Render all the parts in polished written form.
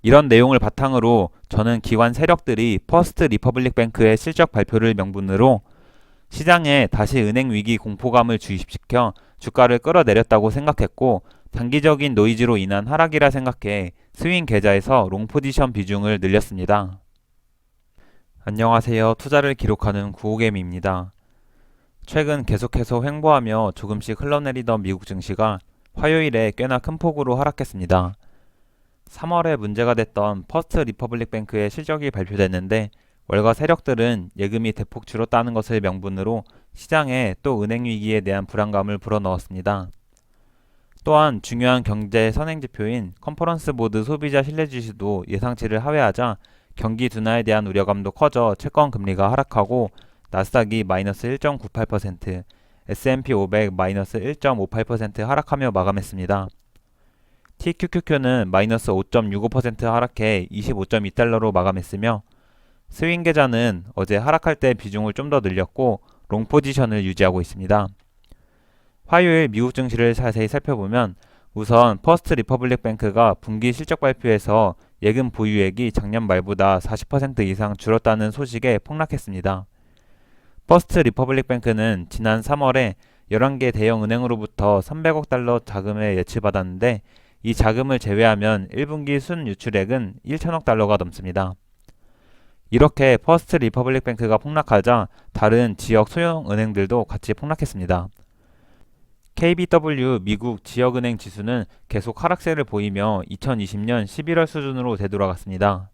이런 내용을 바탕으로 저는 기관 세력들이 퍼스트 리퍼블릭 뱅크의 실적 발표를 명분으로 시장에 다시 은행 위기 공포감을 주입시켜 주가를 끌어내렸다고 생각했고, 단기적인 노이즈로 인한 하락이라 생각해 스윙 계좌에서 롱 포지션 비중을 늘렸습니다. 안녕하세요. 투자를 기록하는 구호개미입니다. 최근 계속해서 횡보하며 조금씩 흘러내리던 미국 증시가 화요일에 꽤나 큰 폭으로 하락했습니다. 3월에 문제가 됐던 퍼스트 리퍼블릭 뱅크의 실적이 발표됐는데, 월가 세력들은 예금이 대폭 줄었다는 것을 명분으로 시장에 또 은행 위기에 대한 불안감을 불어넣었습니다. 또한 중요한 경제 선행지표인 컨퍼런스 보드 소비자 신뢰지수도 예상치를 하회하자 경기 둔화에 대한 우려감도 커져 채권 금리가 하락하고, 나스닥이 마이너스 1.98%, S&P 500 마이너스 1.58% 하락하며 마감했습니다. TQQQ는 마이너스 5.65% 하락해 25.2달러로 마감했으며, 스윙 계좌는 어제 하락할 때 비중을 좀 더 늘렸고 롱 포지션을 유지하고 있습니다. 화요일 미국 증시를 자세히 살펴보면, 우선 퍼스트 리퍼블릭 뱅크가 분기 실적 발표에서 예금 보유액이 작년 말보다 40% 이상 줄었다는 소식에 폭락했습니다. 퍼스트 리퍼블릭 뱅크는 지난 3월에 11개 대형 은행으로부터 300억 달러 자금을 예치받았는데, 이 자금을 제외하면 1분기 순 유출액은 1천억 달러가 넘습니다. 이렇게 퍼스트 리퍼블릭 뱅크가 폭락하자 다른 지역 소형 은행들도 같이 폭락했습니다. KBW 미국 지역은행 지수는 계속 하락세를 보이며 2020년 11월 수준으로 되돌아갔습니다.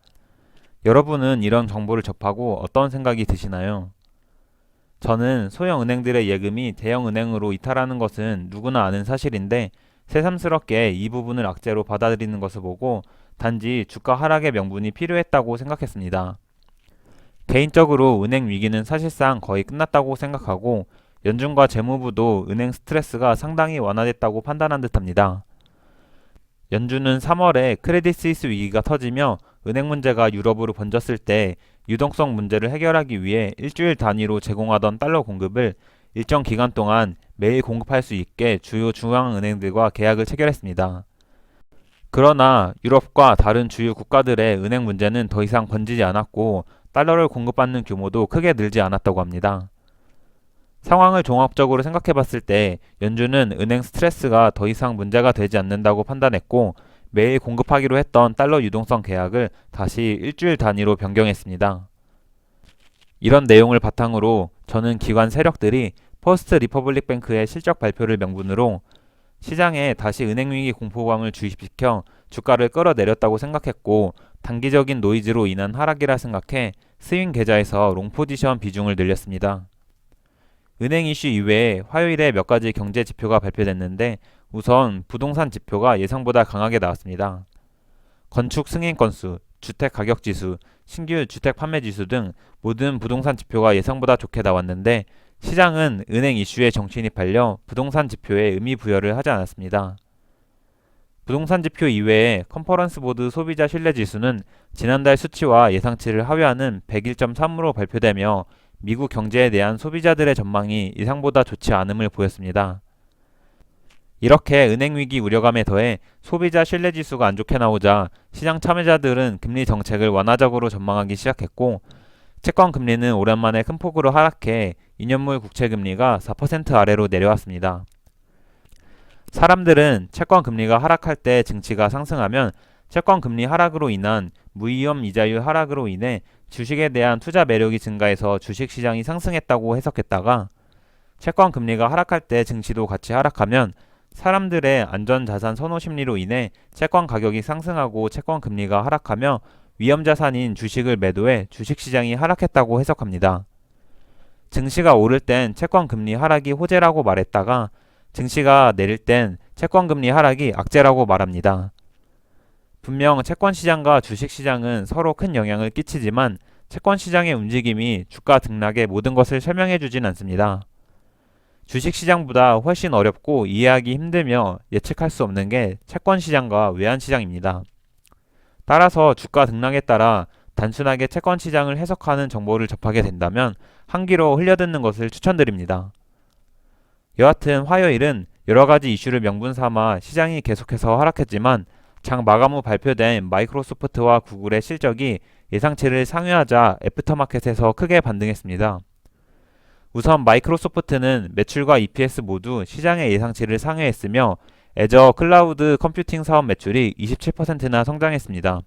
여러분은 이런 정보를 접하고 어떤 생각이 드시나요? 저는 소형 은행들의 예금이 대형 은행으로 이탈하는 것은 누구나 아는 사실인데, 새삼스럽게 이 부분을 악재로 받아들이는 것을 보고 단지 주가 하락의 명분이 필요했다고 생각했습니다. 개인적으로 은행 위기는 사실상 거의 끝났다고 생각하고, 연준과 재무부도 은행 스트레스가 상당히 완화됐다고 판단한 듯합니다. 연준은 3월에 크레딧 스위스 위기가 터지며 은행 문제가 유럽으로 번졌을 때 유동성 문제를 해결하기 위해 일주일 단위로 제공하던 달러 공급을 일정 기간 동안 매일 공급할 수 있게 주요 중앙은행들과 계약을 체결했습니다. 그러나 유럽과 다른 주요 국가들의 은행 문제는 더 이상 번지지 않았고, 달러를 공급받는 규모도 크게 늘지 않았다고 합니다. 상황을 종합적으로 생각해 봤을 때 연준은 은행 스트레스가 더 이상 문제가 되지 않는다고 판단했고, 매일 공급하기로 했던 달러 유동성 계약을 다시 일주일 단위로 변경했습니다. 이런 내용을 바탕으로 저는 기관 세력들이 퍼스트 리퍼블릭 뱅크의 실적 발표를 명분으로 시장에 다시 은행 위기 공포감을 주입시켜 주가를 끌어내렸다고 생각했고, 단기적인 노이즈로 인한 하락이라 생각해 스윙 계좌에서 롱 포지션 비중을 늘렸습니다. 은행 이슈 이외에 화요일에 몇 가지 경제 지표가 발표됐는데, 우선 부동산 지표가 예상보다 강하게 나왔습니다. 건축 승인 건수, 주택 가격 지수, 신규 주택 판매 지수 등 모든 부동산 지표가 예상보다 좋게 나왔는데, 시장은 은행 이슈에 정신이 팔려 부동산 지표에 의미 부여를 하지 않았습니다. 부동산 지표 이외에 컨퍼런스 보드 소비자 신뢰 지수는 지난달 수치와 예상치를 하회하는 101.3으로 발표되며, 미국 경제에 대한 소비자들의 전망이 예상보다 좋지 않음을 보였습니다. 이렇게 은행 위기 우려감에 더해 소비자 신뢰 지수가 안 좋게 나오자 시장 참여자들은 금리 정책을 완화적으로 전망하기 시작했고, 채권 금리는 오랜만에 큰 폭으로 하락해 2년물 국채 금리가 4% 아래로 내려왔습니다. 사람들은 채권 금리가 하락할 때 증시가 상승하면 채권 금리 하락으로 인한 무위험 이자율 하락으로 인해 주식에 대한 투자 매력이 증가해서 주식 시장이 상승했다고 해석했다가, 채권 금리가 하락할 때 증시도 같이 하락하면 사람들의 안전자산 선호 심리로 인해 채권 가격이 상승하고 채권 금리가 하락하며 위험자산인 주식을 매도해 주식시장이 하락했다고 해석합니다. 증시가 오를 땐 채권 금리 하락이 호재라고 말했다가, 증시가 내릴 땐 채권 금리 하락이 악재라고 말합니다. 분명 채권 시장과 주식 시장은 서로 큰 영향을 끼치지만, 채권 시장의 움직임이 주가 등락의 모든 것을 설명해 주진 않습니다. 주식 시장보다 훨씬 어렵고 이해하기 힘들며 예측할 수 없는 게 채권 시장과 외환 시장입니다. 따라서 주가 등락에 따라 단순하게 채권 시장을 해석하는 정보를 접하게 된다면 한 귀로 흘려듣는 것을 추천드립니다. 여하튼 화요일은 여러가지 이슈를 명분 삼아 시장이 계속해서 하락했지만, 장 마감 후 발표된 마이크로소프트와 구글의 실적이 예상치를 상회하자 애프터마켓에서 크게 반등했습니다. 우선 마이크로소프트는 매출과 EPS 모두 시장의 예상치를 상회했으며 애저 클라우드 컴퓨팅 사업 매출이 27%나 성장했습니다.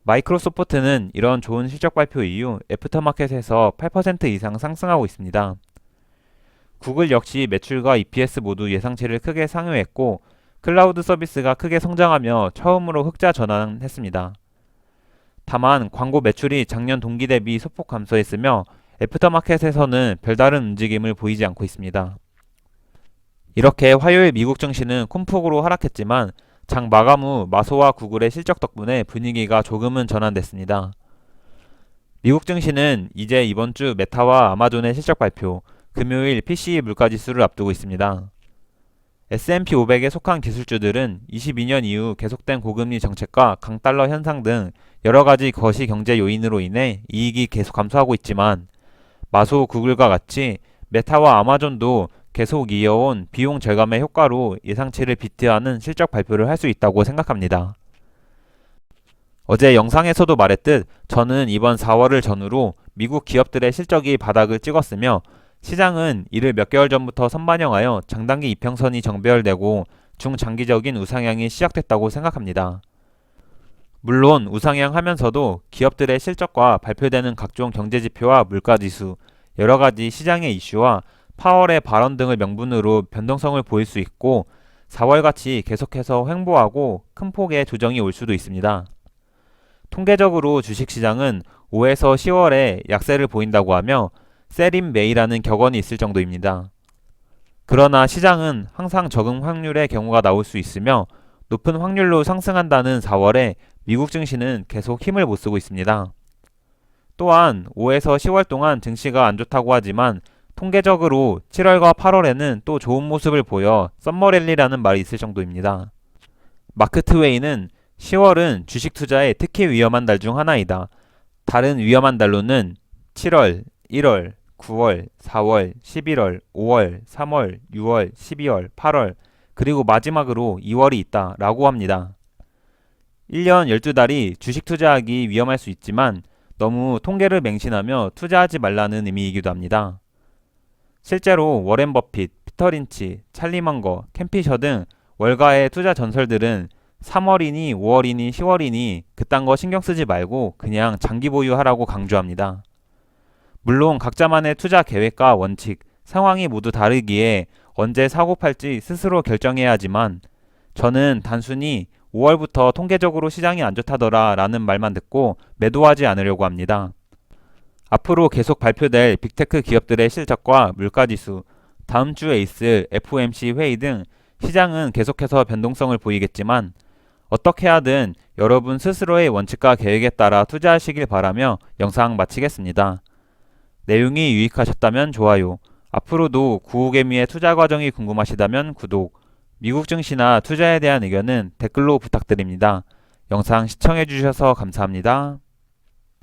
마이크로소프트는 이런 좋은 실적 발표 이후 애프터마켓에서 8% 이상 상승하고 있습니다. 구글 역시 매출과 EPS 모두 예상치를 크게 상회했고 클라우드 서비스가 크게 성장하며 처음으로 흑자 전환했습니다. 다만 광고 매출이 작년 동기 대비 소폭 감소했으며 애프터마켓에서는 별다른 움직임을 보이지 않고 있습니다. 이렇게 화요일 미국 증시는 큰 폭으로 하락했지만 장 마감 후 마소와 구글의 실적 덕분에 분위기가 조금은 전환됐습니다. 미국 증시는 이제 이번 주 메타와 아마존의 실적 발표, 금요일 PCE 물가지수를 앞두고 있습니다. S&P 500에 속한 기술주들은 22년 이후 계속된 고금리 정책과 강달러 현상 등 여러가지 거시 경제 요인으로 인해 이익이 계속 감소하고 있지만 마소, 구글과 같이 메타와 아마존도 계속 이어온 비용 절감의 효과로 예상치를 비트하는 실적 발표를 할 수 있다고 생각합니다. 어제 영상에서도 말했듯 저는 이번 4월을 전후로 미국 기업들의 실적이 바닥을 찍었으며 시장은 이를 몇 개월 전부터 선반영하여 장단기 이평선이 정배열되고 중장기적인 우상향이 시작됐다고 생각합니다. 물론 우상향 하면서도 기업들의 실적과 발표되는 각종 경제지표와 물가지수, 여러가지 시장의 이슈와 파월의 발언 등을 명분으로 변동성을 보일 수 있고 4월같이 계속해서 횡보하고 큰 폭의 조정이 올 수도 있습니다. 통계적으로 주식시장은 5에서 10월에 약세를 보인다고 하며 셀인 메이라는 격언이 있을 정도입니다. 그러나 시장은 항상 적응 확률의 경우가 나올 수 있으며 높은 확률로 상승한다는 4월에 미국 증시는 계속 힘을 못 쓰고 있습니다. 또한 5에서 10월 동안 증시가 안 좋다고 하지만 통계적으로 7월과 8월에는 또 좋은 모습을 보여 썸머랠리라는 말이 있을 정도입니다. 마크 트웨이는 10월은 주식 투자에 특히 위험한 달 중 하나이다. 다른 위험한 달로는 7월, 1월, 9월, 4월, 11월, 5월, 3월, 6월, 12월, 8월, 그리고 마지막으로 2월이 있다 라고 합니다. 1년 12달이 주식 투자하기 위험할 수 있지만 너무 통계를 맹신하며 투자하지 말라는 의미이기도 합니다. 실제로 워렌 버핏, 피터 린치, 찰리 먼거, 켄 피셔 등 월가의 투자 전설들은 3월이니 5월이니 10월이니 그딴 거 신경 쓰지 말고 그냥 장기 보유하라고 강조합니다. 물론 각자만의 투자 계획과 원칙, 상황이 모두 다르기에 언제 사고 팔지 스스로 결정해야 하지만 저는 단순히 5월부터 통계적으로 시장이 안 좋다더라 라는 말만 듣고 매도하지 않으려고 합니다. 앞으로 계속 발표될 빅테크 기업들의 실적과 물가지수, 다음 주에 있을 FOMC 회의 등 시장은 계속해서 변동성을 보이겠지만 어떻게 하든 여러분 스스로의 원칙과 계획에 따라 투자하시길 바라며 영상 마치겠습니다. 내용이 유익하셨다면 좋아요, 앞으로도 구호개미의 투자 과정이 궁금하시다면 구독, 미국 증시나 투자에 대한 의견은 댓글로 부탁드립니다. 영상 시청해주셔서 감사합니다.